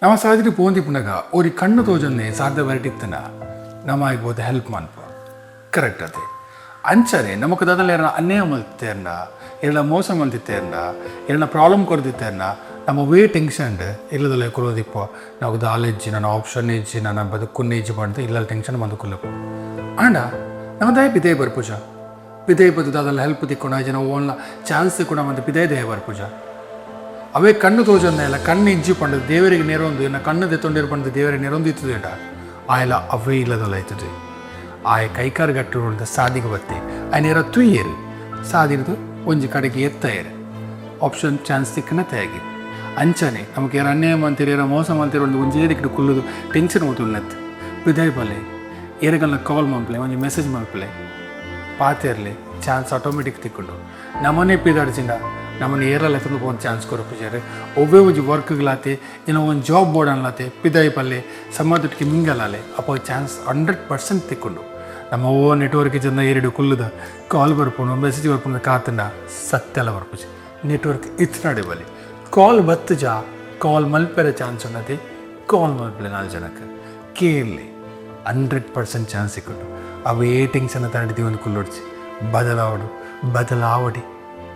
ನಮ್ಮ ಸಾಧಿರಿ ಪೋಂದಿಪ್ಪನಾಗ ಅವ್ರಿಗೆ ಕಣ್ಣು ತೋಜನ್ನೇ ಸಾಧ್ಯ ಬರಟಿತ್ತನ ನಮ್ಮ ಆಗ್ಬೋದು ಹೆಲ್ಪ್ ಮಾಡ್ಪ ಕರೆಕ್ಟ್ ಅದೇ ಅಂಚನೆ ನಮಗೆ ದಾದಲ್ಲಿ ಏನ ಅನ್ಯಾಯ ಮಲ್ತೇರ್ನ ಏನ ಮೋಸ ಮಲ್ತಿತ್ತೇರ್ನ ಏನ ಪ್ರಾಬ್ಲಮ್ ಕೊಡ್ದಿತ್ತೇರ್ನ ನಮ್ಮ ವೇ ಟೆನ್ಷನ್ ಇಲ್ಲದಲ್ಲ ಕೊಡೋದಿಪ್ಪ ನಾವು ದಾಲೆಜ್ಜಿ ನನ್ನ ಆಪ್ಷನ್ ಇಜ್ಜಿ ನನ್ನ ಬದುಕುನ್ನ ಇಜ್ಜಿ ಮಾಡಿದೆ ಇಲ್ಲ ಟೆನ್ಷನ್ ಬಂದುಕೊಲ್ಲಪ್ಪ ಆಂಡ ನಮ್ಮ ದಯ ಪಿದೇ ಬರ್ಪೂಜ ಪಿದೇ ಬದು ದಾದಲ್ಲಿ ಹೆಲ್ಪ್ ತಿಕ್ಕೊಂಡು ಜನ ಓನ್ಲ ಚಾನ್ಸ್ ಕೂಡ ಮತ್ತೆ ಪಿದೇ ದಯ ಬರ್ಪೂಜ ಅವೇ ಕಣ್ಣು ತೋಜನ್ನ ಎಲ್ಲ ಕಣ್ಣು ಇಜ್ಜಿ ಪಂಡು ದೇವರಿಗೆ ನೆರೊಂದು ಇನ್ನು ಕಣ್ಣು ತೆತ್ತೊಂಡಿರು ಪಂಡು ದೇವರಿಗೆ ನೆರೊಂದು ಇತ್ತದೇಟ ಆಯೆಲ್ಲ ಅವೇ ಇಲ್ಲದಲ್ಲ ಆಯ್ತದೆ ಆಯ ಕೈಕಾರು ಗಟ್ಟು ನೋಡಿದ ಸಾದಿಗೆ ಬತ್ತೆ ಆಯ್ನೇರ ತುಯ್ಯರು ಸಾದಿರ್ದು ಒಂಜಿ ಕಡೆಗೆ ಎತ್ತಯ್ಯರು ಆಪ್ಷನ್ ಚಾನ್ಸ್ ತಿಕ್ಕನ ತಯಾಗಿ ಅಂಚನೆ ನಮಗೆ ಯಾರು ಅನ್ಯಾಯ ಅಂತೀರಿ ಯಾರೋ ಮೋಸ ಅಂತೀರಿ ಒಂದು ಒಂಜೇ ದಿಕ್ಕು ಕುಲ್ಲುದು ಟೆನ್ಷನ್ ಓದುನ್ನತ್ತು ವಿದಾಯ ಬಲ್ಲೆ ಏರಿಗಲ್ಲ ಕಾಲ್ ಮಲ್ಪಲೆ ಒಂಜಿ ಮೆಸೇಜ್ ಮಲ್ಪಲೆ ಪಾತಿರ್ಲಿ ಚಾನ್ಸ್ ಆಟೋಮೆಟಿಕ್ ತಿಕ್ಕೊಂಡು ನಮ್ಮನೆ ಪಿದಾಡ್ಸಿಂದ ನಮ್ಮನ್ನು ಏರಲ್ಲ ತಂದು ಒಂದು ಚಾನ್ಸ್ ಕೊರಪಿದ್ದಾರೆ ಒಬ್ಬೇ ಒಂಜಿ ವರ್ಕ್ಗಳಾತೆ ಏನೋ ಒಂದು ಜಾಬ್ ಬೋರ್ಡ್ ಅನ್ಲತ್ತೆ ಪಿದಾಯಿ ಪಲ್ಲೆ ಸಮಾಜಕ್ಕೆ ಮಿಂಗಲಾಲೆ ಅಪ್ಪ ಚಾನ್ಸ್ 100% ತಿಕ್ಕೊಂಡು ನಮ್ಮ ಓ ನೆಟ್ವರ್ಕ್ ಜನ ಎರಡು ಕುಲ್ಲುದ ಕಾಲ್ ಬರ್ಪುಣು ಮೆಸೇಜ್ ಬರ್ಪುಣ ಕಾತಂಡ ಸತ್ತೆಲ್ಲ ಬರ್ಪುಜಿ ನೆಟ್ವರ್ಕ್ ಇತ್ನಾಡೆ ಬಲಿ ಕಾಲ್ ಬತ್ತು ಕಾಲ್ ಮಲ್ಪೆರ ಚಾನ್ಸ್ ಅನ್ನತ್ತೆ ಕಾಲ್ ಮಲ್ಪಲೆ 4 ಜನಕ್ಕೆ ಕೇಳಲಿ 100% ಚಾನ್ಸ್ ಸಿಕ್ಕೊಂಡು ಅವೇ ಟೆನ್ಷನ್ ತಡೆದಿ ಒಂದು ಕುಲ್ಲೊಡ್ಸಿ ಬದಲಾವಡಿ